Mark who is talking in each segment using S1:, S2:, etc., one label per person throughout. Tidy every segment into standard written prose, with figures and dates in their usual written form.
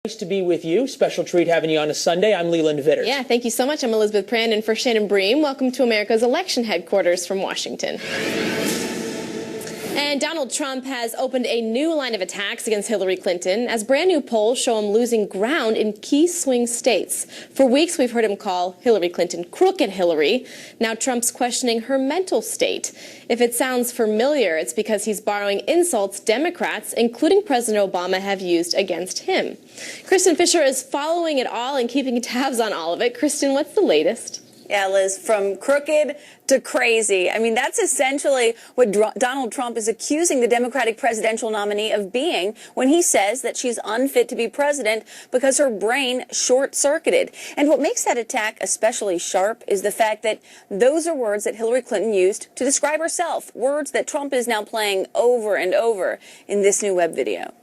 S1: Nice to be with you. Special treat having you on a Sunday. I'm Leland Vitters.
S2: Yeah, thank you so much. I'm Elizabeth Brandon for Shannon Bream. Welcome to America's election headquarters from Washington. And Donald Trump has opened a new line of attacks against Hillary Clinton as brand new polls show him losing ground in key swing states. For weeks, we've heard him call Hillary Clinton crooked Hillary. Now Trump's questioning her mental state. If it sounds familiar, it's because he's borrowing insults Democrats, including President Obama, have used against him. Kristen Fisher is following it all and keeping tabs on all of it. Kristen, what's the latest?
S3: Yeah, Liz, from crooked to crazy. I mean, that's essentially what Donald Trump is accusing the Democratic presidential nominee of being when he says that she's unfit to be president because her brain short-circuited. And what makes that attack especially sharp is the fact that those are words that Hillary Clinton used to describe herself, words that Trump is now playing over and over in this new web video.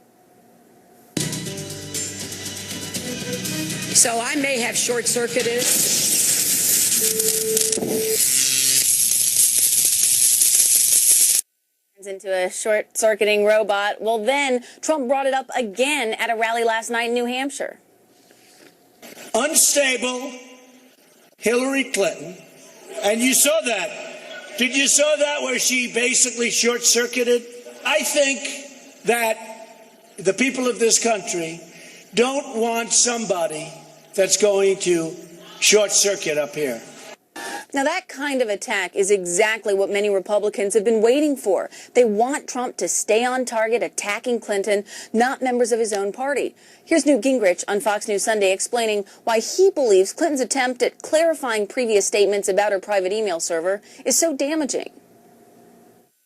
S4: So I may have short-circuited
S3: into a short-circuiting robot. Well, then Trump brought it up again at a rally last night in New Hampshire.
S5: Unstable Hillary Clinton, and you saw that. Did you saw that where she basically short-circuited? I think that the people of this country don't want somebody that's going to short-circuit up here.
S3: Now, that kind of attack is exactly what many Republicans have been waiting for. They want Trump to stay on target, attacking Clinton, not members of his own party. Here's Newt Gingrich on Fox News Sunday explaining why he believes Clinton's attempt at clarifying previous statements about her private email server is so damaging.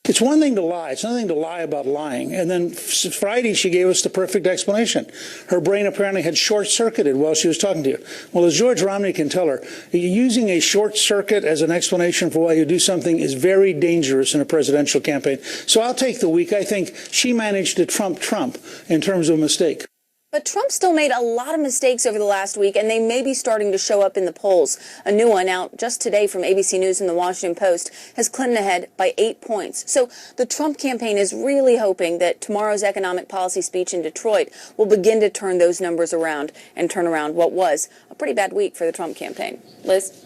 S6: It's one thing to lie. It's another thing to lie about lying. And then Friday, she gave us the perfect explanation. Her brain apparently had short-circuited while she was talking to you. Well, as George Romney can tell her, using a short circuit as an explanation for why you do something is very dangerous in a presidential campaign. So I'll take the week. I think she managed to trump Trump in terms of a mistake.
S3: But Trump still made a lot of mistakes over the last week, and they may be starting to show up in the polls. A new one out just today from ABC News and the Washington Post has Clinton ahead by 8 points. So the Trump campaign is really hoping that tomorrow's economic policy speech in Detroit will begin to turn those numbers around and turn around what was a pretty bad week for the Trump campaign. Liz?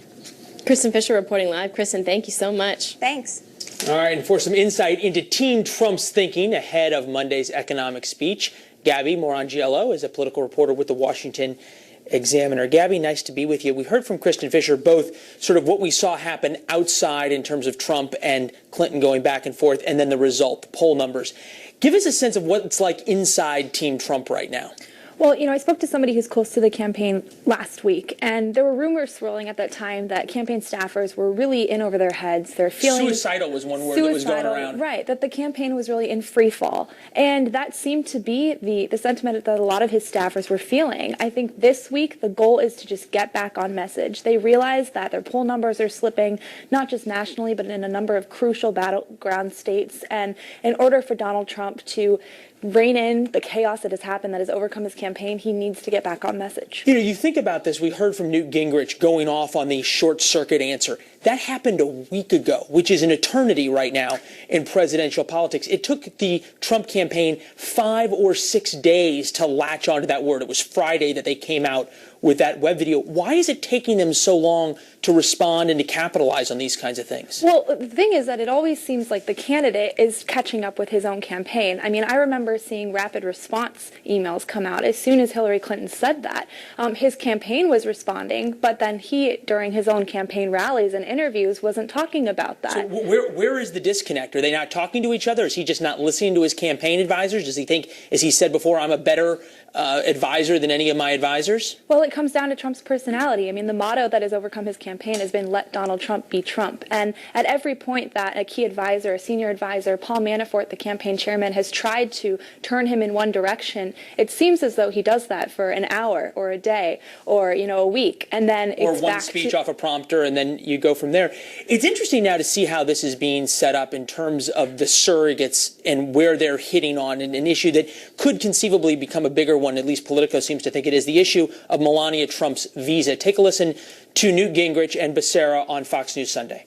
S2: Kristen Fisher reporting live. Kristen, thank you so much.
S3: Thanks.
S1: All right, and for some insight into Team Trump's thinking ahead of Monday's economic speech, Gabby Morangiello is a political reporter with the Washington Examiner. Gabby, nice to be with you. We heard from Kristen Fisher both sort of what we saw happen outside in terms of Trump and Clinton going back and forth, and then the result, the poll numbers. Give us a sense of what it's like inside Team Trump right now.
S7: Well, I spoke to somebody who's close to the campaign last week, and there were rumors swirling at that time that campaign staffers were really in over their heads. They're feeling
S1: suicidal was one word that was going around.
S7: Right, that the campaign was really in free fall. And that seemed to be the sentiment that a lot of his staffers were feeling. I think this week the goal is to just get back on message. They realize that their poll numbers are slipping, not just nationally, but in a number of crucial battleground states. And in order for Donald Trump to rein in the chaos that has happened, that has overcome his campaign, he needs to get back on message.
S1: You think about this, we heard from Newt Gingrich going off on the short circuit answer. That happened a week ago, which is an eternity right now in presidential politics. It took the Trump campaign 5 or 6 days to latch onto that word. It was Friday that they came out with that web video. Why is it taking them so long to respond and to capitalize on these kinds of things?
S7: Well, the thing is that it always seems like the candidate is catching up with his own campaign. I mean, I remember seeing rapid response emails come out as soon as Hillary Clinton said that. His campaign was responding, but then he, during his own campaign rallies and interviews, wasn't talking about that.
S1: So where is the disconnect? Are they not talking to each other? Is he just not listening to his campaign advisors? Does he think, as he said before, I'm a better advisor than any of my advisors?
S7: Well, it comes down to Trump's personality. I mean, the motto that has overcome his campaign has been, let Donald Trump be Trump. And at every point that a key advisor, a senior advisor, Paul Manafort, the campaign chairman, has tried to turn him in one direction, it seems as though he does that for an hour or a day or, a week. And then it's
S1: or one speech off a prompter, and then you go from there. It's interesting now to see how this is being set up in terms of the surrogates and where they're hitting on an issue that could conceivably become a bigger one, at least Politico seems to think it is, the issue of Melania Trump's visa. Take a listen to Newt Gingrich and Becerra on Fox News Sunday.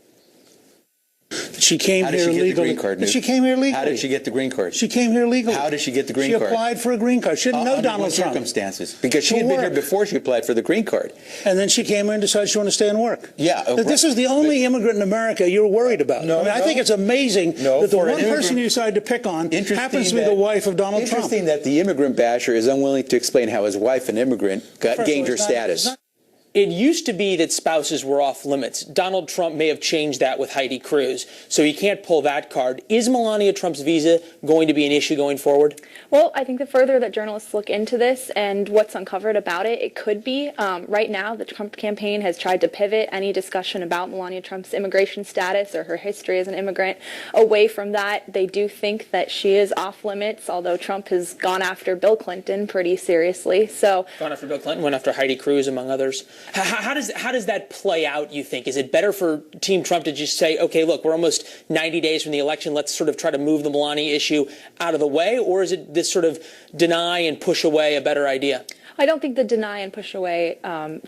S6: The She came
S8: How did
S6: here
S8: she get the
S6: legally.
S8: green card, Newt?
S6: She came here legally.
S8: How did she get the green card?
S6: She came here legally.
S8: How did she get the green card?
S6: She applied for a green card. She didn't know
S8: Under
S6: Donald
S8: what
S6: Trump.
S8: circumstances? Because she
S6: To
S8: had been here
S6: work.
S8: before she applied for the green card.
S6: And then she came here and decided she wanted to stay and work.
S8: Yeah.
S6: This is the only immigrant in America you're worried about.
S8: No,
S6: I think it's amazing that the
S8: for an
S6: one person
S8: immigrant-
S6: you decided to pick on
S8: Interesting
S6: happens to be
S8: that-
S6: the wife of Donald Trump.
S8: Interesting that the immigrant basher is unwilling to explain how his wife, an immigrant, gained her status.
S1: It used to be that spouses were off limits. Donald Trump may have changed that with Heidi Cruz, so he can't pull that card. Is Melania Trump's visa going to be an issue going forward?
S7: Well, I think the further that journalists look into this and what's uncovered about it, it could be. Right now, the Trump campaign has tried to pivot any discussion about Melania Trump's immigration status or her history as an immigrant away from that. They do think that she is off limits, although Trump has gone after Bill Clinton pretty seriously. So,
S1: Gone after Bill Clinton, went after Heidi Cruz, among others. How does that play out, you think? Is it better for Team Trump to just say, okay, look, we're almost 90 days from the election, let's sort of try to move the Melania issue out of the way? Or is it this sort of deny and push away a better idea?
S7: I don't think the deny and push away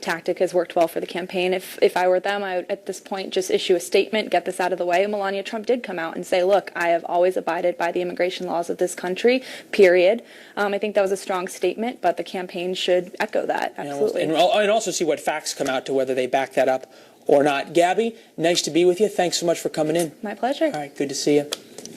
S7: tactic has worked well for the campaign. If I were them, I would at this point just issue a statement, get this out of the way. Melania Trump did come out and say, look, I have always abided by the immigration laws of this country, period. I think that was a strong statement, but the campaign should echo that, absolutely.
S1: And also see what facts come out to whether they back that up or not. Gabby, nice to be with you. Thanks so much for coming in.
S7: My pleasure.
S1: All right, good to see you.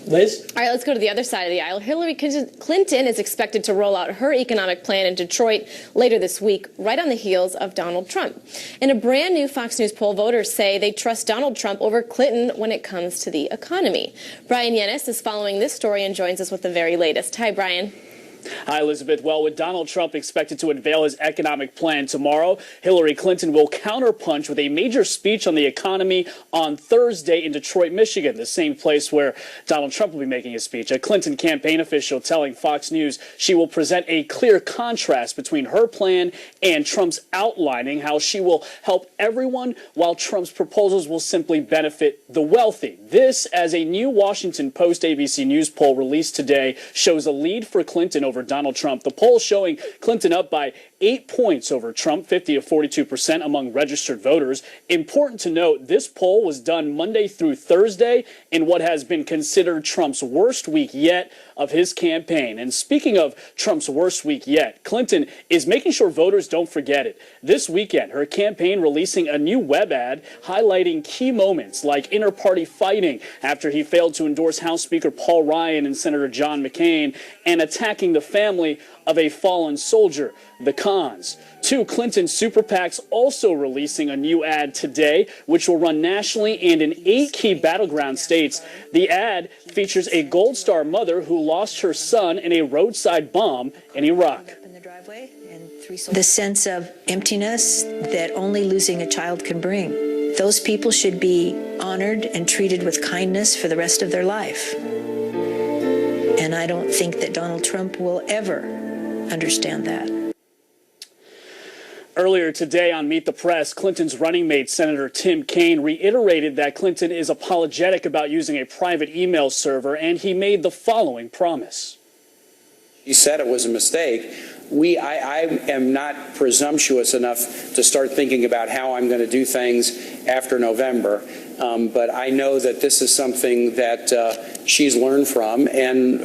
S1: Liz?
S2: All right, let's go to the other side of the aisle. Hillary Clinton is expected to roll out her economic plan in Detroit later this week, right on the heels of Donald Trump. In a brand new Fox News poll, voters say they trust Donald Trump over Clinton when it comes to the economy. Brian Yennis is following this story and joins us with the very latest. Hi, Brian.
S9: Hi, Elizabeth. Well, with Donald Trump expected to unveil his economic plan tomorrow, Hillary Clinton will counterpunch with a major speech on the economy on Thursday in Detroit, Michigan, the same place where Donald Trump will be making his speech. A Clinton campaign official telling Fox News she will present a clear contrast between her plan and Trump's, outlining how she will help everyone while Trump's proposals will simply benefit the wealthy. This, as a new Washington Post ABC News poll released today, shows a lead for Clinton over Donald Trump. The poll showing Clinton up by 8 points over Trump, 50 to 42% among registered voters. Important to note, this poll was done Monday through Thursday in what has been considered Trump's worst week yet of his campaign. And speaking of Trump's worst week yet, Clinton is making sure voters don't forget it. This weekend, her campaign releasing a new web ad highlighting key moments like inter-party fighting after he failed to endorse House Speaker Paul Ryan and Senator John McCain, and attacking the family of a fallen soldier, the cons. Two Clinton super PACs also releasing a new ad today, which will run nationally and in 8 key battleground states. The ad features a Gold Star mother who lost her son in a roadside bomb in Iraq.
S4: The sense of emptiness that only losing a child can bring. Those people should be honored and treated with kindness for the rest of their life. And I don't think that Donald Trump will ever understand that.
S9: Earlier today on Meet the Press, Clinton's running mate, Senator Tim Kaine, reiterated that Clinton is apologetic about using a private email server, and he made the following promise.
S10: He said it was a mistake. I am not presumptuous enough to start thinking about how I'm going to do things after November. But I know that this is something that she's learned from, and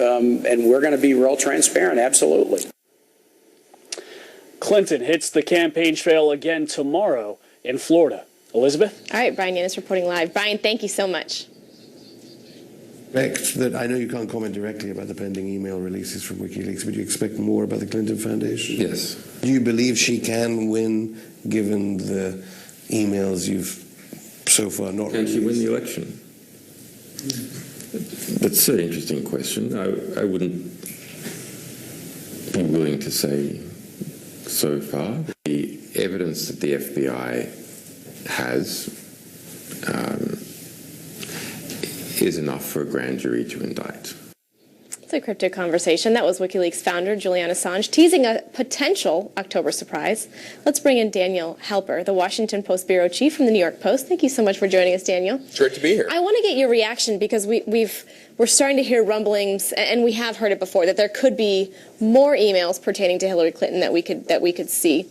S10: we're going to be real transparent, absolutely.
S9: Clinton hits the campaign trail again tomorrow in Florida. Elizabeth?
S2: All right, Brian Yennis reporting live. Brian, thank you so much.
S11: That I know you can't comment directly about the pending email releases from WikiLeaks, but you expect more about the Clinton Foundation?
S12: Yes.
S11: Do you believe she can win, given the emails you've so far not
S12: Can
S11: released?
S12: she win the election? That's an interesting question. I wouldn't be willing to say so far. The evidence that the FBI has is enough for a grand jury to indict.
S2: It's a crypto conversation. That was WikiLeaks founder Julian Assange teasing a potential October surprise. Let's bring in Daniel Halper, the Washington Post bureau chief from the New York Post. Thank you so much for joining us, Daniel.
S13: It's great to be here.
S2: I want to get your reaction because we're starting to hear rumblings, and we have heard it before, that there could be more emails pertaining to Hillary Clinton that we could see.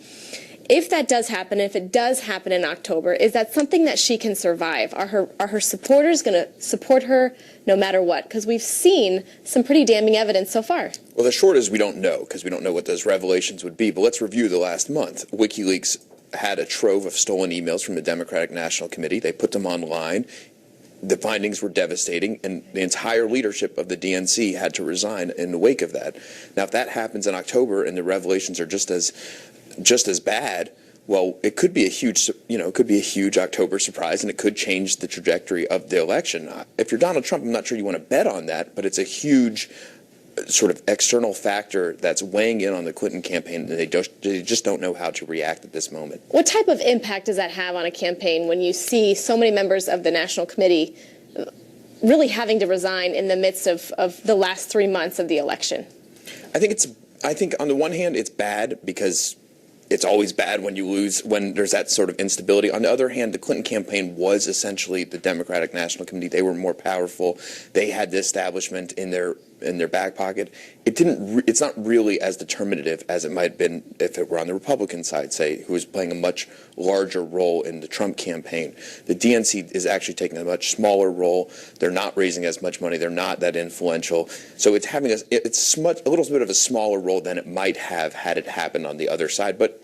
S2: If that does happen, if it does happen in October, is that something that she can survive? Are her supporters going to support her no matter what? Because we've seen some pretty damning evidence so far.
S13: Well, the short is we don't know, because we don't know what those revelations would be. But let's review the last month. WikiLeaks had a trove of stolen emails from the Democratic National Committee. They put them online. The findings were devastating, and the entire leadership of the DNC had to resign in the wake of that. Now, if that happens in October and the revelations are just as bad, well, it could be a huge, it could be a huge October surprise, and it could change the trajectory of the election. If you're Donald Trump, I'm not sure you want to bet on that, but it's a huge sort of external factor that's weighing in on the Clinton campaign, and they just don't know how to react at this moment.
S2: What type of impact does that have on a campaign when you see so many members of the National Committee really having to resign in the midst of the last 3 months of the election?
S13: I think on the one hand, it's bad because it's always bad when you lose, when there's that sort of instability. On the other hand, the Clinton campaign was essentially the Democratic National Committee. They were more powerful. They had the establishment in their back pocket. It's not really as determinative as it might have been if it were on the Republican side, say, who was playing a much larger role in the Trump campaign. The DNC is actually taking a much smaller role. They're not raising as much money. They're not that influential. So it's having a little bit of a smaller role than it might have had it happened on the other side. But,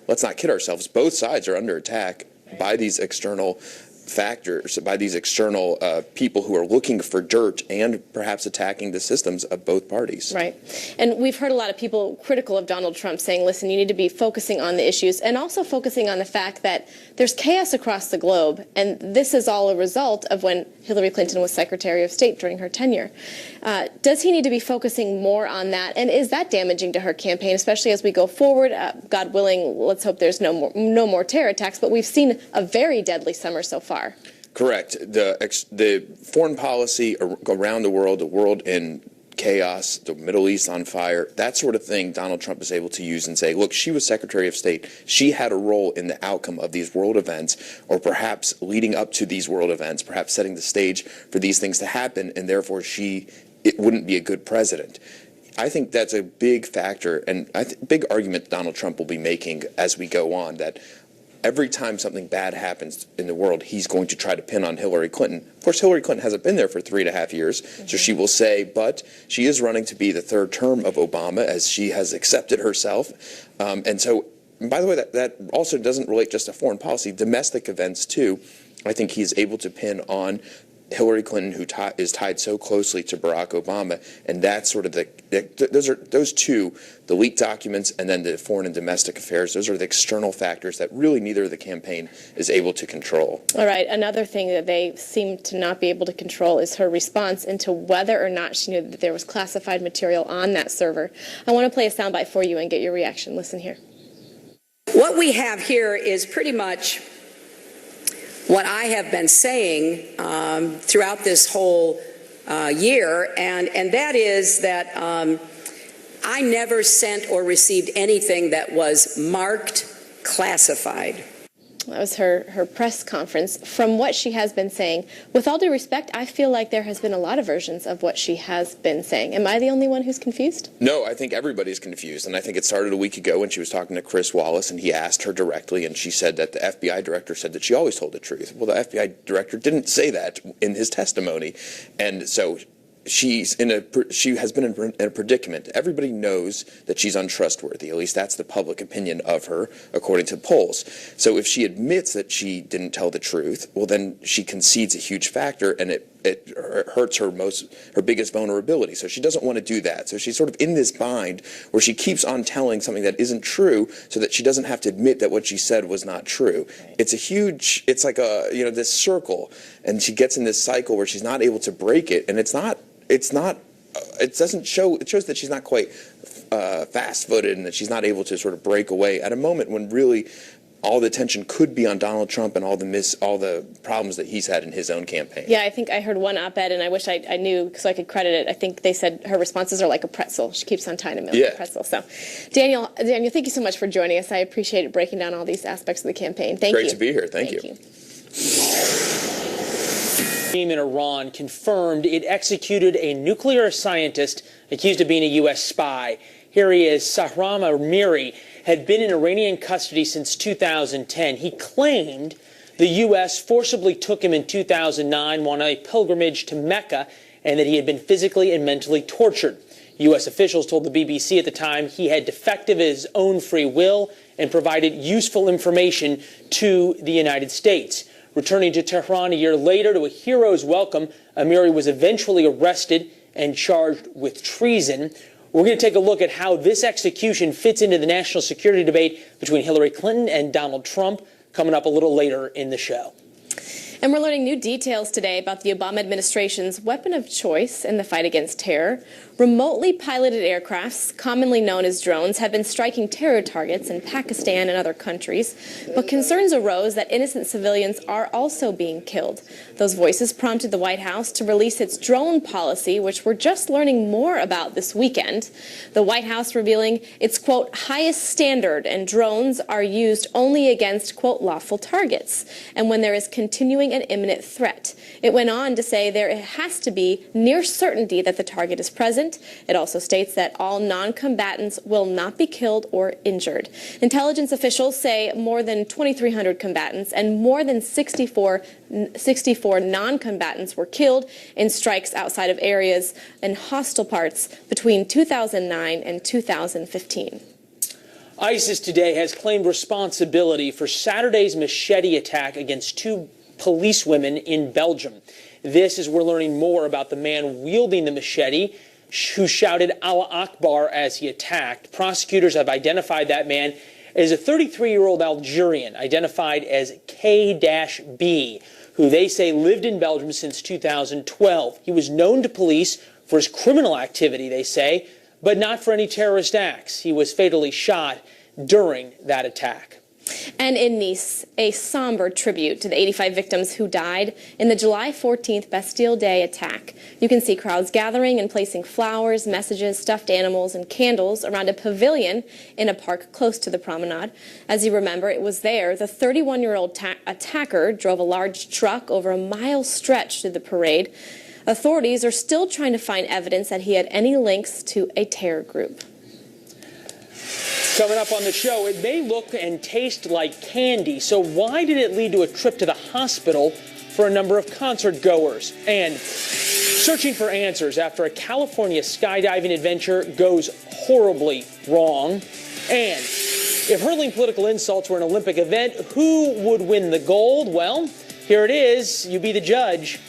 S13: let's not kid ourselves. Both sides are under attack by these external factors, by these external people who are looking for dirt and perhaps attacking the systems of both parties.
S2: Right. And we've heard a lot of people critical of Donald Trump saying, listen, you need to be focusing on the issues and also focusing on the fact that there's chaos across the globe. And this is all a result of when Hillary Clinton was Secretary of State during her tenure. Does he need to be focusing more on that? And is that damaging to her campaign, especially as we go forward? God willing, let's hope there's no more terror attacks. But we've seen a very deadly summer so far.
S13: Correct. The foreign policy around the world in chaos, the Middle East on fire, that sort of thing, Donald Trump is able to use and say, look, she was Secretary of State. She had a role in the outcome of these world events, or perhaps leading up to these world events, perhaps setting the stage for these things to happen, and therefore it wouldn't be a good president. I think that's a big factor, and big argument Donald Trump will be making as we go on, that every time something bad happens in the world, he's going to try to pin on Hillary Clinton. Of course, Hillary Clinton hasn't been there for 3.5 years, so she will say, but she is running to be the third term of Obama, as she has accepted herself. And so, by the way, that also doesn't relate just to foreign policy. Domestic events, too, I think he's able to pin on Hillary Clinton, who is tied so closely to Barack Obama, and that's sort of those two, the leaked documents and then the foreign and domestic affairs, those are the external factors that really neither of the campaign is able to control.
S2: All right, another thing that they seem to not be able to control is her response into whether or not she knew that there was classified material on that server. I want to play a soundbite for you and get your reaction. Listen here.
S14: What we have here is pretty much what I have been saying throughout this whole year, and that is that I never sent or received anything that was marked classified.
S2: That was her press conference. From what she has been saying, with all due respect, I feel like there has been a lot of versions of what she has been saying. Am I the only one who's confused?
S13: No, I think everybody's confused, and I think it started a week ago when she was talking to Chris Wallace, and he asked her directly, and she said that the FBI director said that she always told the truth. Well, the FBI director didn't say that in his testimony, and so she has been in a predicament. Everybody knows that she's untrustworthy. At least that's the public opinion of her, according to polls. So if she admits that she didn't tell the truth, well, then she concedes a huge factor, and it hurts her biggest vulnerability. So she doesn't want to do that. So she's sort of in this bind where she keeps on telling something that isn't true, so that she doesn't have to admit that what she said was not true. It's it's like this circle, and she gets in this cycle where she's not able to break it, and it shows that she's not quite fast-footed, and that she's not able to sort of break away at a moment when really all the attention could be on Donald Trump and all the problems that he's had in his own campaign.
S2: Yeah, I think I heard one op-ed, and I wish I knew so I could credit it. I think they said her responses are like a pretzel. She keeps on tying them in like a pretzel. So, Daniel, thank you so much for joining us. I appreciate it, breaking down all these aspects of the campaign. Thank you.
S13: Great to be here. Thank you.
S1: In Iran confirmed it executed a nuclear scientist accused of being a U.S. spy. Here he is, Sahram Amiri, had been in Iranian custody since 2010. He claimed the U.S. forcibly took him in 2009 on a pilgrimage to Mecca and that he had been physically and mentally tortured. U.S. officials told the BBC at the time he had defected of his own free will and provided useful information to the United States. Returning to Tehran a year later to a hero's welcome, Amiri was eventually arrested and charged with treason. We're going to take a look at how this execution fits into the national security debate between Hillary Clinton and Donald Trump, coming up a little later in the show.
S2: And we're learning new details today about the Obama administration's weapon of choice in the fight against terror. Remotely piloted aircrafts, commonly known as drones, have been striking terror targets in Pakistan and other countries. But concerns arose that innocent civilians are also being killed. Those voices prompted the White House to release its drone policy, which we're just learning more about this weekend. The White House revealing its, quote, highest standard, and drones are used only against, quote, lawful targets, and when there is continuing an imminent threat. It went on to say there has to be near certainty that the target is present. It also states that all non-combatants will not be killed or injured. Intelligence officials say more than 2,300 combatants and more than 64 non-combatants were killed in strikes outside of areas and hostile parts between 2009 and 2015.
S1: ISIS today has claimed responsibility for Saturday's machete attack against two policewomen in Belgium. This is we're learning more about the man wielding the machete who shouted Allah Akbar as he attacked. Prosecutors have identified that man as a 33-year-old Algerian identified as K-B, who they say lived in Belgium since 2012. He was known to police for his criminal activity, they say, but not for any terrorist acts. He was fatally shot during that attack.
S2: And in Nice, a somber tribute to the 85 victims who died in the July 14th Bastille Day attack. You can see crowds gathering and placing flowers, messages, stuffed animals, and candles around a pavilion in a park close to the promenade. As you remember, it was there the 31-year-old attacker drove a large truck over a mile stretch through the parade. Authorities are still trying to find evidence that he had any links to a terror group.
S1: Coming up on the show, it may look and taste like candy, so why did it lead to a trip to the hospital for a number of concert goers? And searching for answers after a California skydiving adventure goes horribly wrong. And if hurling political insults were an Olympic event, who would win the gold? Well, here it is. You be the judge.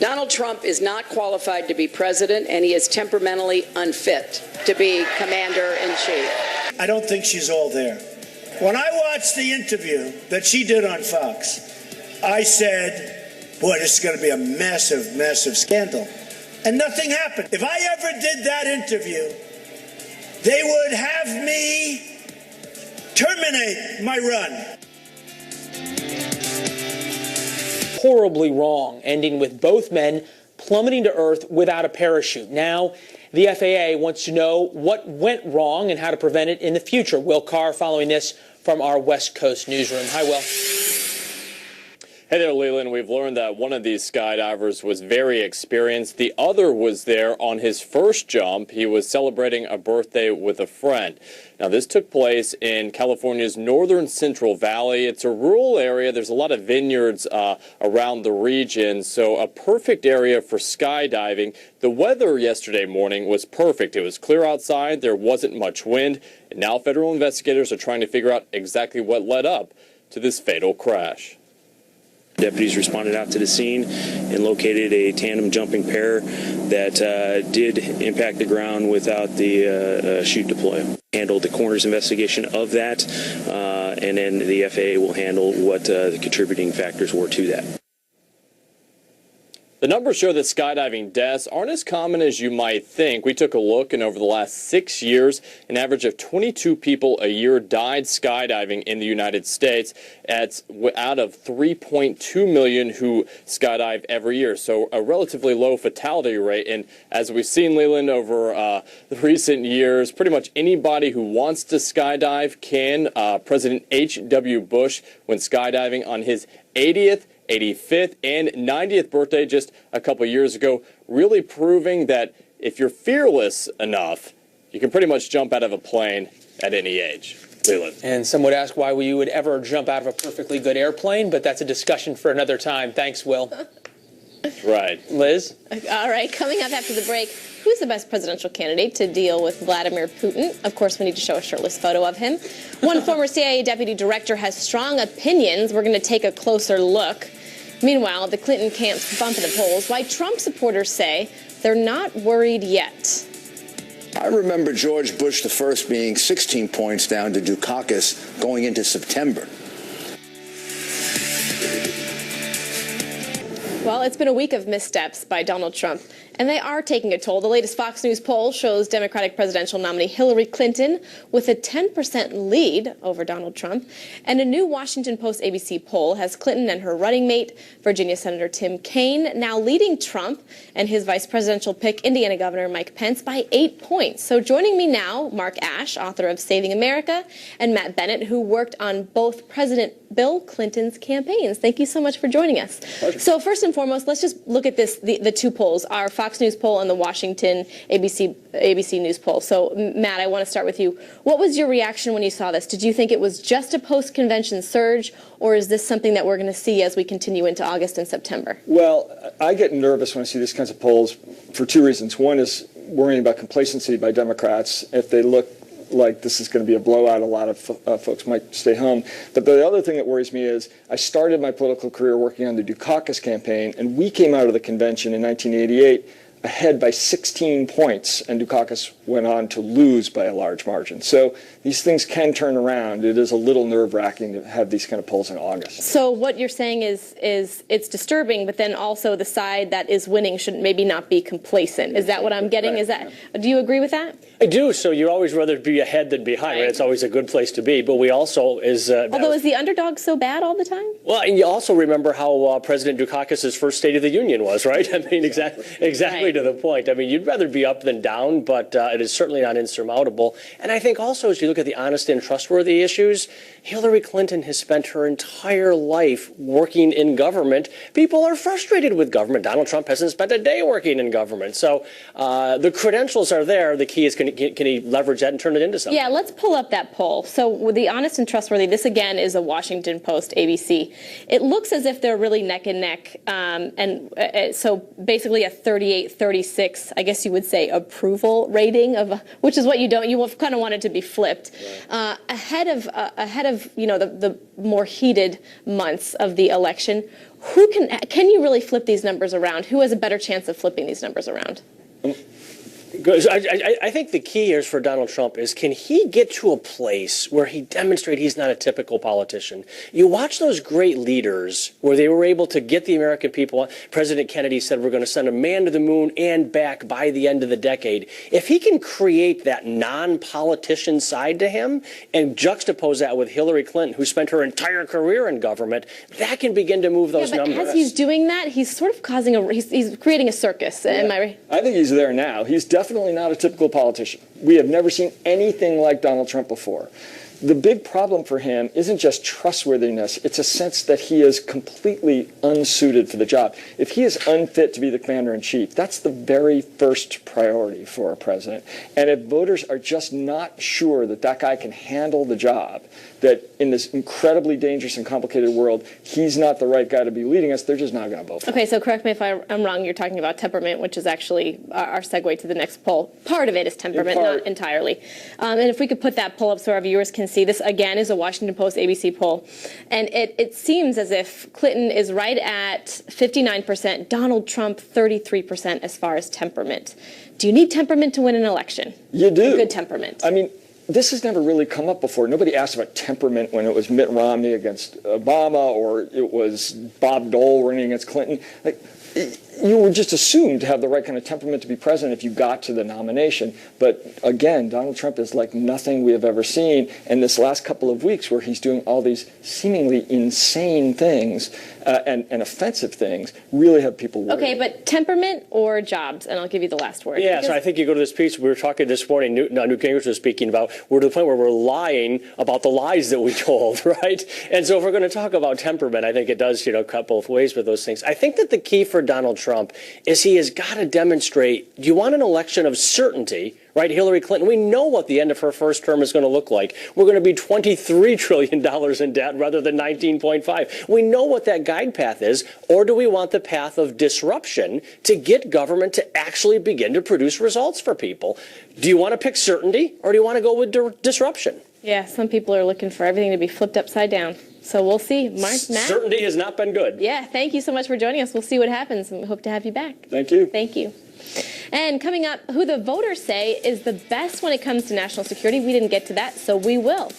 S14: Donald Trump is not qualified to be president, and he is temperamentally unfit to be commander-in-chief.
S5: I don't think she's all there. When I watched the interview that she did on Fox, I said, boy, this is going to be a massive, massive scandal. And nothing happened. If I ever did that interview, they would have me terminate my run.
S1: Horribly wrong, ending with both men plummeting to earth without a parachute. Now, the FAA wants to know what went wrong and how to prevent it in the future. Will Carr following this from our West Coast newsroom. Hi, Will.
S15: Hey there, Leland. We've learned that one of these skydivers was very experienced. The other was there on his first jump. He was celebrating a birthday with a friend. Now, this took place in California's northern Central Valley. It's a rural area. There's a lot of vineyards around the region, so a perfect area for skydiving. The weather yesterday morning was perfect. It was clear outside. There wasn't much wind. And now federal investigators are trying to figure out exactly what led up to this fatal crash.
S16: Deputies responded out to the scene and located a tandem jumping pair that did impact the ground without the chute deploy. Handled the coroner's investigation of that, and then the FAA will handle what the contributing factors were to that.
S15: The numbers show that skydiving deaths aren't as common as you might think. We took a look, and over the last 6 years, an average of 22 people a year died skydiving in the United States. That's out of 3.2 million who skydive every year, so a relatively low fatality rate. And as we've seen, Leland, over the recent years, pretty much anybody who wants to skydive can. President H.W. Bush went skydiving on his 80th, 85th, and 90th birthday just a couple years ago, really proving that if you're fearless enough, you can pretty much jump out of a plane at any age.
S17: Leland.
S1: And some would ask why you would ever jump out of a perfectly good airplane, but that's a discussion for another time. Thanks, Will.
S17: Right.
S1: Liz?
S2: All right, coming up after the break, who's the best presidential candidate to deal with Vladimir Putin? Of course, we need to show a shirtless photo of him. One former CIA deputy director has strong opinions. We're going to take a closer look. Meanwhile, the Clinton camp's bump in the polls. Why Trump supporters say they're not worried yet.
S18: I remember George Bush the first being 16 points down to Dukakis going into September.
S2: Well, it's been a week of missteps by Donald Trump, and they are taking a toll. The latest Fox News poll shows Democratic presidential nominee Hillary Clinton with a 10% lead over Donald Trump. And a new Washington Post ABC poll has Clinton and her running mate, Virginia Senator Tim Kaine, now leading Trump and his vice presidential pick, Indiana Governor Mike Pence, by 8 points. So joining me now, Mark Ashe, author of Saving America, and Matt Bennett, who worked on both President Bill Clinton's campaigns. Thank you so much for joining us. Pleasure. So first and foremost, let's just look at this, the two polls, our Fox News poll and the Washington ABC News poll. So Matt, I want to start with you. What was your reaction when you saw this? Did you think it was just a post-convention surge, or is this something that we're going to see as we continue into August and September?
S19: Well, I get nervous when I see these kinds of polls for two reasons. One is worrying about complacency by Democrats. If they look like this is going to be a blowout, a lot of folks might stay home. But the other thing that worries me is I started my political career working on the Dukakis campaign, and we came out of the convention in 1988 ahead by 16 points, and Dukakis went on to lose by a large margin. So these things can turn around. It is a little nerve-wracking to have these kind of polls in August.
S2: So what you're saying is it's disturbing, but then also the side that is winning should maybe not be complacent. Is that what I'm getting? Right. Do you agree with that?
S17: I do. So you'd always rather be ahead than behind. Right? It's always a good place to be. But we also is.
S2: Although is the underdog so bad all the time?
S17: Well, and you also remember how President Dukakis' first State of the Union was, right? I mean, exactly right. To the point. I mean, you'd rather be up than down, but it is certainly not insurmountable. And I think also, as you look at the honest and trustworthy issues, Hillary Clinton has spent her entire life working in government. People are frustrated with government. Donald Trump hasn't spent a day working in government. So the credentials are there. The key is can he leverage that and turn it into something?
S2: Yeah, let's pull up that poll. So with the honest and trustworthy, this again is a Washington Post ABC. It looks as if they're really neck and neck. So basically a 38-36, I guess you would say, approval rating of, which is what you kind of want it to be flipped, right. ahead of the more heated months of the election. Who can you really flip these numbers around? Who has a better chance of flipping these numbers around?
S17: I think the key here for Donald Trump is, can he get to a place where he demonstrates he's not a typical politician? You watch those great leaders where they were able to get the American people. President Kennedy said we're going to send a man to the moon and back by the end of the decade. If he can create that non-politician side to him and juxtapose that with Hillary Clinton, who spent her entire career in government, that can begin to move those numbers.
S2: As he's doing that, he's sort of causing he's creating a circus. Yeah. Am I right?
S19: I think he's there now. He's definitely not a typical politician. We have never seen anything like Donald Trump before. The big problem for him isn't just trustworthiness. It's a sense that he is completely unsuited for the job. If he is unfit to be the commander-in-chief, that's the very first priority for a president. And if voters are just not sure that that guy can handle the job, that in this incredibly dangerous and complicated world, he's not the right guy to be leading us, they're just not going to vote for him.
S2: Okay, so correct me if I'm wrong. You're talking about temperament, which is actually our segue to the next poll. Part of it is temperament, not entirely. And if we could put that poll up so our viewers can see, this again is a Washington Post ABC poll. And it seems as if Clinton is right at 59%, Donald Trump 33% as far as temperament. Do you need temperament to win an election?
S19: You do.
S2: Good temperament.
S19: I mean, this has never really come up before. Nobody asked about temperament when it was Mitt Romney against Obama, or it was Bob Dole running against Clinton. You were just assumed to have the right kind of temperament to be president if you got to the nomination. But again, Donald Trump is like nothing we have ever seen. And this last couple of weeks where he's doing all these seemingly insane things and offensive things really have people worried.
S2: Okay, but temperament or jobs? And I'll give you the last word.
S17: Yeah, so I think you go to this piece we were talking this morning, Newt Gingrich was speaking about, we're to the point where we're lying about the lies that we told, right? And so if we're going to talk about temperament, I think it does, cut both ways with those things. I think that the key for Donald Trump is he has got to demonstrate, do you want an election of certainty, right? Hillary Clinton, we know what the end of her first term is going to look like. We're going to be $23 trillion in debt rather than 19.5. We know what that guide path is. Or do we want the path of disruption to get government to actually begin to produce results for people? Do you want to pick certainty, or do you want to go with disruption?
S2: Yeah, some people are looking for everything to be flipped upside down. So we'll see. Matt?
S17: Certainty has not been good.
S2: Yeah, thank you so much for joining us. We'll see what happens, and we hope to have you back.
S19: Thank you.
S2: Thank you. And coming up, who the voters say is the best when it comes to national security. We didn't get to that, so we will.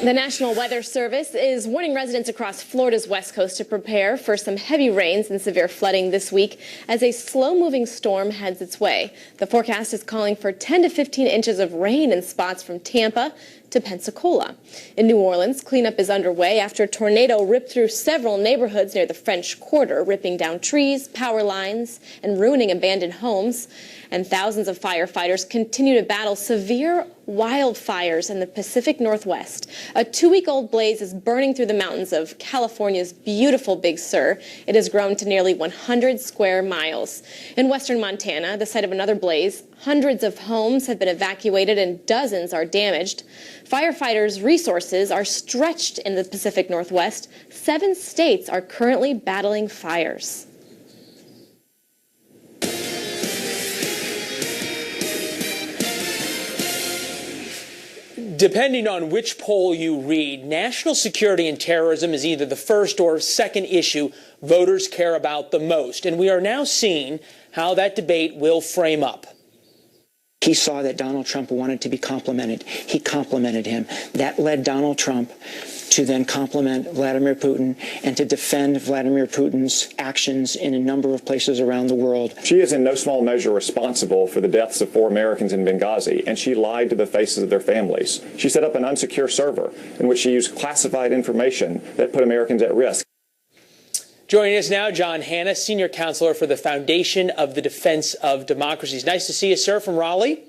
S2: The National Weather Service is warning residents across Florida's west coast to prepare for some heavy rains and severe flooding this week as a slow-moving storm heads its way. The forecast is calling for 10 to 15 inches of rain in spots from Tampa to Pensacola. In New Orleans, cleanup is underway after a tornado ripped through several neighborhoods near the French Quarter, ripping down trees, power lines, and ruining abandoned homes. And thousands of firefighters continue to battle severe wildfires in the Pacific Northwest. A 2-week-old blaze is burning through the mountains of California's beautiful Big Sur. It has grown to nearly 100 square miles. In western Montana, the site of another blaze, hundreds of homes have been evacuated and dozens are damaged. Firefighters' resources are stretched in the Pacific Northwest. 7 states are currently battling fires.
S1: Depending on which poll you read, national security and terrorism is either the first or second issue voters care about the most. And we are now seeing how that debate will frame up.
S20: He saw that Donald Trump wanted to be complimented. He complimented him. That led Donald Trump to then compliment Vladimir Putin and to defend Vladimir Putin's actions in a number of places around the world.
S21: She is in no small measure responsible for the deaths of 4 Americans in Benghazi, and she lied to the faces of their families. She set up an unsecure server in which she used classified information that put Americans at risk.
S1: Joining us now, John Hanna, Senior Counselor for the Foundation of the Defense of Democracies. Nice to see you, sir, from Raleigh.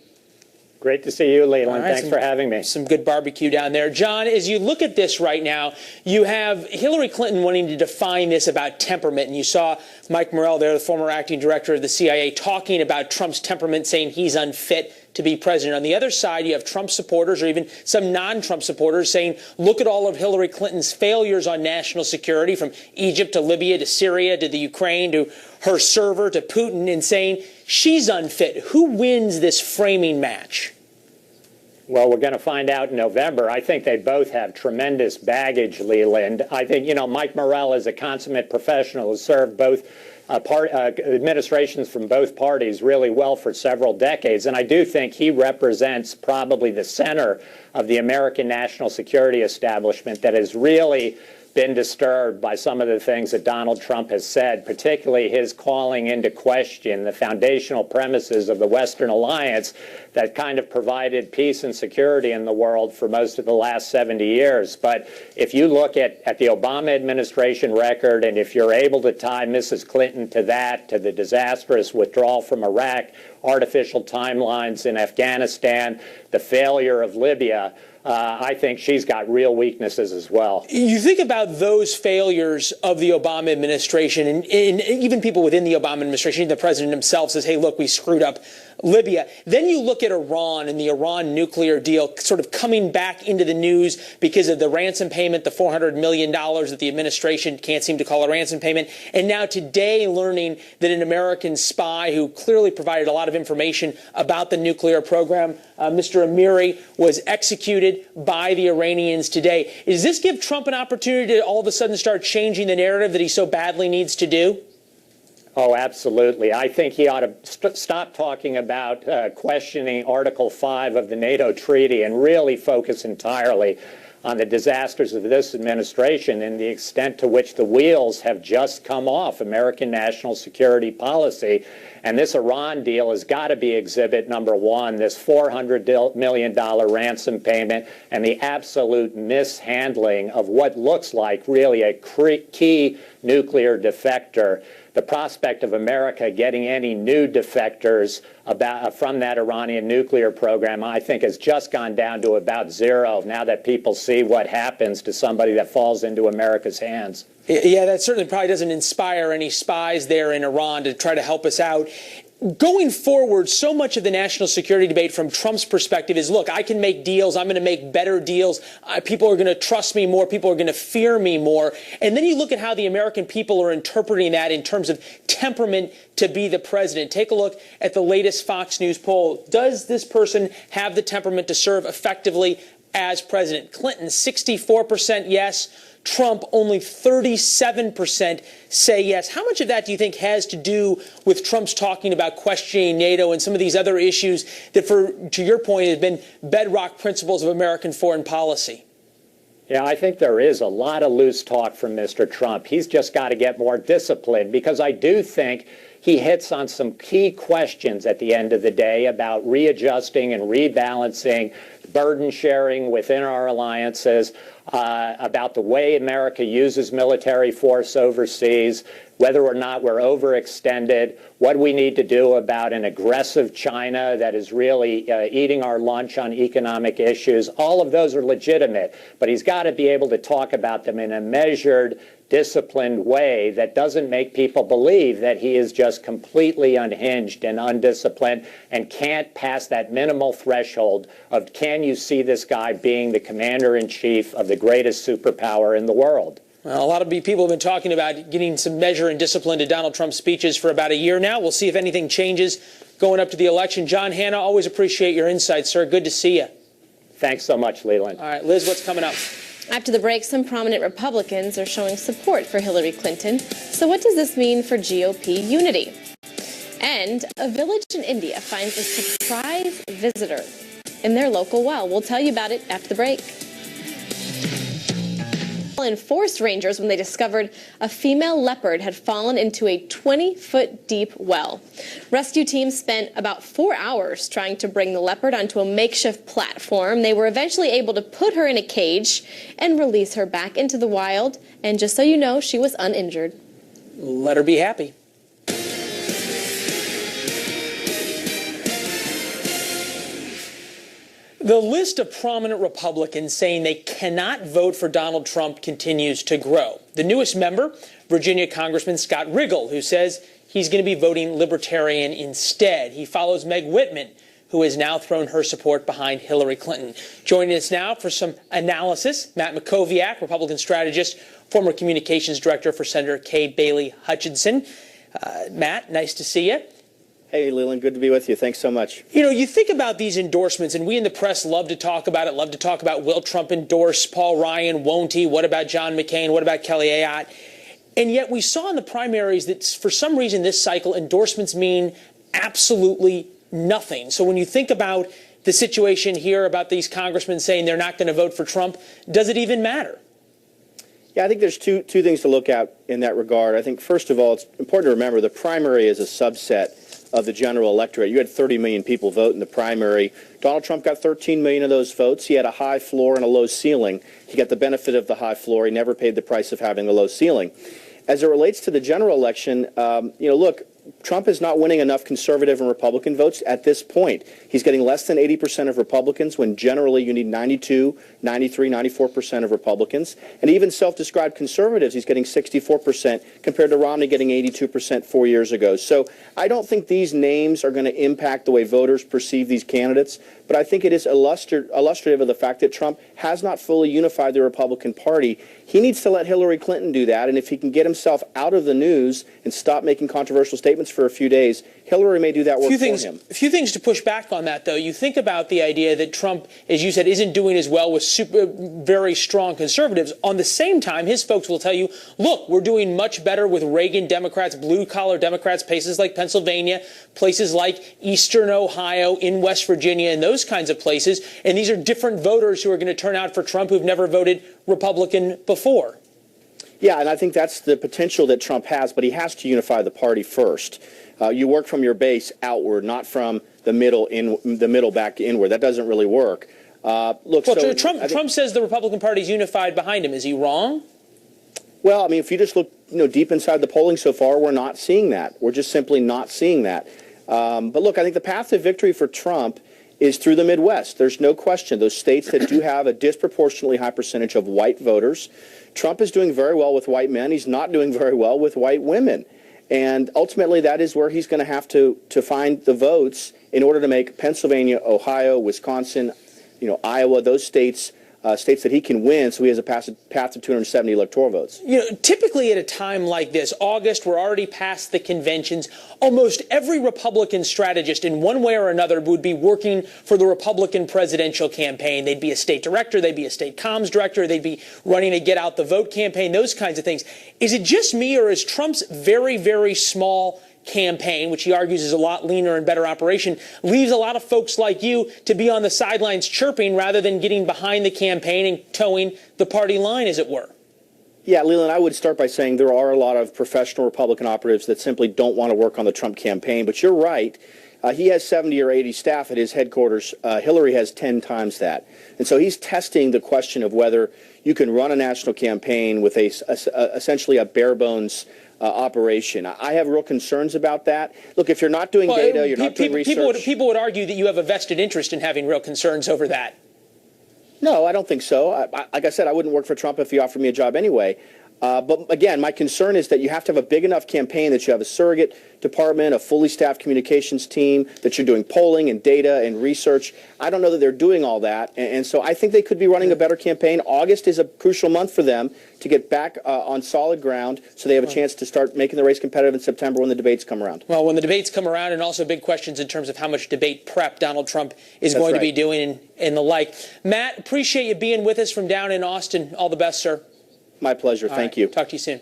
S22: Great to see you, Leland.
S1: Right,
S22: Thanks for having me.
S1: Some good barbecue down there. John, as you look at this right now, you have Hillary Clinton wanting to define this about temperament. And you saw Mike Morell there, the former acting director of the CIA, talking about Trump's temperament, saying he's unfit to be president. On the other side, you have Trump supporters or even some non-Trump supporters saying, look at all of Hillary Clinton's failures on national security, from Egypt to Libya to Syria to the Ukraine to her server to Putin, and saying she's unfit. Who wins this framing match?
S22: Well, we're going to find out in November. I think they both have tremendous baggage, Leland. I think, Mike Morell is a consummate professional who served both administrations from both parties really well for several decades. And I do think he represents probably the center of the American national security establishment that has really been disturbed by some of the things that Donald Trump has said, particularly his calling into question the foundational premises of the Western alliance that kind of provided peace and security in the world for most of the last 70 years. But if you look at the Obama administration record, and if you're able to tie Mrs. Clinton to that, to the disastrous withdrawal from Iraq, artificial timelines in Afghanistan, the failure of Libya, I think she's got real weaknesses as well.
S1: You think about those failures of the Obama administration, and even people within the Obama administration, the president himself says, hey, look, we screwed up Libya. Then you look at Iran and the Iran nuclear deal sort of coming back into the news because of the ransom payment, the $400 million that the administration can't seem to call a ransom payment. And now today learning that an American spy who clearly provided a lot of information about the nuclear program, Mr. Amiri, was executed by the Iranians today. Does this give Trump an opportunity to all of a sudden start changing the narrative that he so badly needs to do?
S22: Oh, absolutely. I think he ought to stop talking about questioning Article 5 of the NATO treaty and really focus entirely on the disasters of this administration and the extent to which the wheels have just come off American national security policy. And this Iran deal has got to be exhibit number one, this $400 million ransom payment and the absolute mishandling of what looks like really a key nuclear defector. The prospect of America getting any new defectors from that Iranian nuclear program, I think, has just gone down to about zero now that people see what happens to somebody that falls into America's hands.
S1: Yeah, that certainly probably doesn't inspire any spies there in Iran to try to help us out. Going forward, so much of the national security debate from Trump's perspective is, look, I can make deals. I'm going to make better deals. People are going to trust me more. People are going to fear me more. And then you look at how the American people are interpreting that in terms of temperament to be the president. Take a look at the latest Fox News poll. Does this person have the temperament to serve effectively as president? Clinton, 64% yes. Trump, only 37% say yes. How much of that do you think has to do with Trump's talking about questioning NATO and some of these other issues that, to your point, have been bedrock principles of American foreign policy?
S22: Yeah, I think there is a lot of loose talk from Mr. Trump. He's just got to get more disciplined, because I do think he hits on some key questions at the end of the day about readjusting and rebalancing, burden sharing within our alliances, about the way America uses military force overseas, whether or not we're overextended, what we need to do about an aggressive China that is really eating our lunch on economic issues. All of those are legitimate, but he's got to be able to talk about them in a measured, disciplined way that doesn't make people believe that he is just completely unhinged and undisciplined and can't pass that minimal threshold of, can you see this guy being the commander-in-chief of the greatest superpower in the world?
S1: Well, a lot of people have been talking about getting some measure and discipline to Donald Trump's speeches for about a year now. We'll see if anything changes going up to the election. John Hanna, always appreciate your insights, sir. Good to see you.
S22: Thanks so much, Leland.
S1: All right, Liz, what's coming up?
S2: After the break, some prominent Republicans are showing support for Hillary Clinton. So what does this mean for GOP unity? And a village in India finds a surprise visitor in their local well. We'll tell you about it after the break. Enforced rangers when they discovered a female leopard had fallen into a 20-foot deep well. Rescue teams spent about 4 hours trying to bring the leopard onto a makeshift platform. They were eventually able to put her in a cage and release her back into the wild. And just so you know, she was uninjured.
S1: Let her be happy. The list of prominent Republicans saying they cannot vote for Donald Trump continues to grow. The newest member, Virginia Congressman Scott Riggle, who says he's going to be voting Libertarian instead. He follows Meg Whitman, who has now thrown her support behind Hillary Clinton. Joining us now for some analysis, Matt Mackowiak, Republican strategist, former communications director for Senator Kay Bailey Hutchinson. Matt, nice to see you.
S3: Hey, Leland, good to be with you. Thanks so much.
S1: You know, you think about these endorsements, and we in the press love to talk about it, love to talk about, will Trump endorse Paul Ryan, won't he? What about John McCain? What about Kelly Ayotte? And yet we saw in the primaries that for some reason this cycle, endorsements mean absolutely nothing. So when you think about the situation here about these congressmen saying they're not going to vote for Trump, does it even matter?
S3: Yeah, I think there's two things to look at in that regard. I think, first of all, it's important to remember the primary is a subset of the general electorate. You had 30 million people vote in the primary. Donald Trump got 13 million of those votes. He had a high floor and a low ceiling. He got the benefit of the high floor. He never paid the price of having a low ceiling. As it relates to the general election, look, Trump is not winning enough conservative and Republican votes at this point. He's getting less than 80% of Republicans when generally you need 92, 93, 94% of Republicans. And even self-described conservatives, he's getting 64% compared to Romney getting 82% 4 years ago. So I don't think these names are going to impact the way voters perceive these candidates, but I think it is illustrative of the fact that Trump has not fully unified the Republican Party. He needs to let Hillary Clinton do that, and if he can get himself out of the news and stop making controversial statements for a few days, Hillary may do that work for him.
S1: A few things to push back on that, though. You think about the idea that Trump, as you said, isn't doing as well with very strong conservatives. On the same time, his folks will tell you, look, we're doing much better with Reagan Democrats, blue-collar Democrats, places like Pennsylvania, places like Eastern Ohio, in West Virginia, and those kinds of places. And these are different voters who are going to turn out for Trump who've never voted Republican before.
S3: Yeah, and I think that's the potential that Trump has, but he has to unify the party first. You work from your base outward, not from the middle back inward. That doesn't really work.
S1: Trump says the Republican Party is unified behind him. Is he wrong?
S3: Well, I mean, if you just look deep inside the polling so far, we're not seeing that. We're just simply not seeing that. But look, I think the path to victory for Trump is through the Midwest. There's no question. Those states that do have a disproportionately high percentage of white voters. Trump is doing very well with white men. He's not doing very well with white women. And ultimately, that is where he's going to have to find the votes in order to make Pennsylvania, Ohio, Wisconsin, Iowa, those states that he can win, so he has a path to 270 electoral votes.
S1: Typically at a time like this, August, we're already past the conventions. Almost every Republican strategist in one way or another would be working for the Republican presidential campaign. They'd be a state director, they'd be a state comms director, they'd be running a get out the vote campaign, those kinds of things. Is it just me, or is Trump's very, very small campaign, which he argues is a lot leaner and better operation, leaves a lot of folks like you to be on the sidelines chirping rather than getting behind the campaign and towing the party line, as it were?
S3: Yeah, Leland, I would start by saying there are a lot of professional Republican operatives that simply don't want to work on the Trump campaign. But you're right. He has 70 or 80 staff at his headquarters. Hillary has 10 times that. And so he's testing the question of whether you can run a national campaign with essentially a bare bones operation. I have real concerns about that. Look, if you're not doing data, you're not doing research.
S1: People would argue that you have a vested interest in having real concerns over that.
S3: No, I don't think so. Like I said, I wouldn't work for Trump if he offered me a job anyway. But again, my concern is that you have to have a big enough campaign that you have a surrogate department, a fully staffed communications team, that you're doing polling and data and research. I don't know that they're doing all that. And so I think they could be running a better campaign. August is a crucial month for them to get back on solid ground so they have a chance to start making the race competitive in September when the debates come around.
S1: Well, when the debates come around, and also big questions in terms of how much debate prep Donald Trump is going to be doing and the like. Matt, appreciate you being with us from down in Austin. All the best, sir.
S3: My pleasure. Thank you.
S1: Talk to you soon.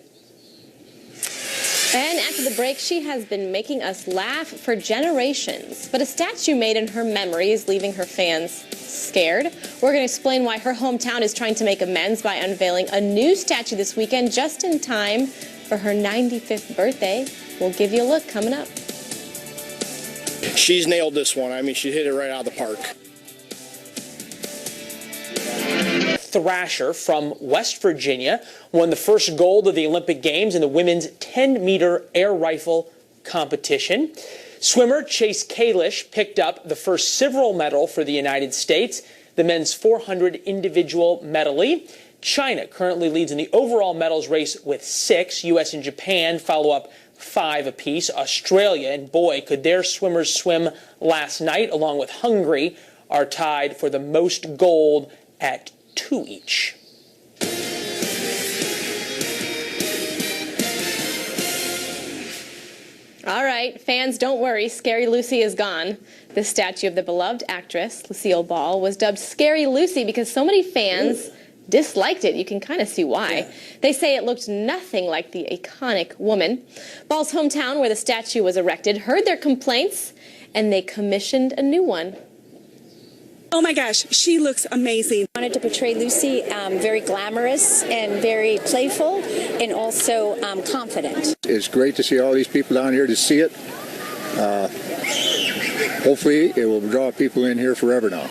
S2: And after the break, she has been making us laugh for generations. But a statue made in her memory is leaving her fans scared. We're going to explain why her hometown is trying to make amends by unveiling a new statue this weekend just in time for her 95th birthday. We'll give you a look coming up.
S6: She's nailed this one. I mean, she hit it right out of the park.
S1: Thrasher from West Virginia won the first gold of the Olympic Games in the women's 10-meter air rifle competition. Swimmer Chase Kalish picked up the first silver medal for the United States, the men's 400 individual medley. China currently leads in the overall medals race with 6. U.S. and Japan follow up 5 apiece. Australia, and boy, could their swimmers swim last night, along with Hungary, are tied for the most gold at 2 each.
S2: All right, fans, don't worry. Scary Lucy is gone. The statue of the beloved actress, Lucille Ball, was dubbed Scary Lucy because so many fans disliked it. You can kind of see why. Yeah. They say it looked nothing like the iconic woman. Ball's hometown, where the statue was erected, heard their complaints, and they commissioned a new one.
S8: Oh my gosh, she looks amazing.
S23: I wanted to portray Lucy very glamorous and very playful and also confident.
S24: It's great to see all these people down here to see it. Hopefully it will draw people in here forever now.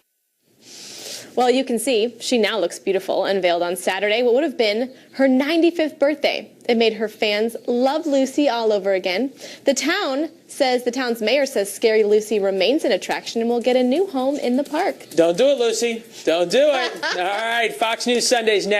S2: Well, you can see she now looks beautiful, unveiled on Saturday, what would have been her 95th birthday. It made her fans love Lucy all over again. The town's mayor says Scary Lucy remains an attraction and will get a new home in the park.
S1: Don't do it, Lucy. Don't do it. All right, Fox News Sundays now.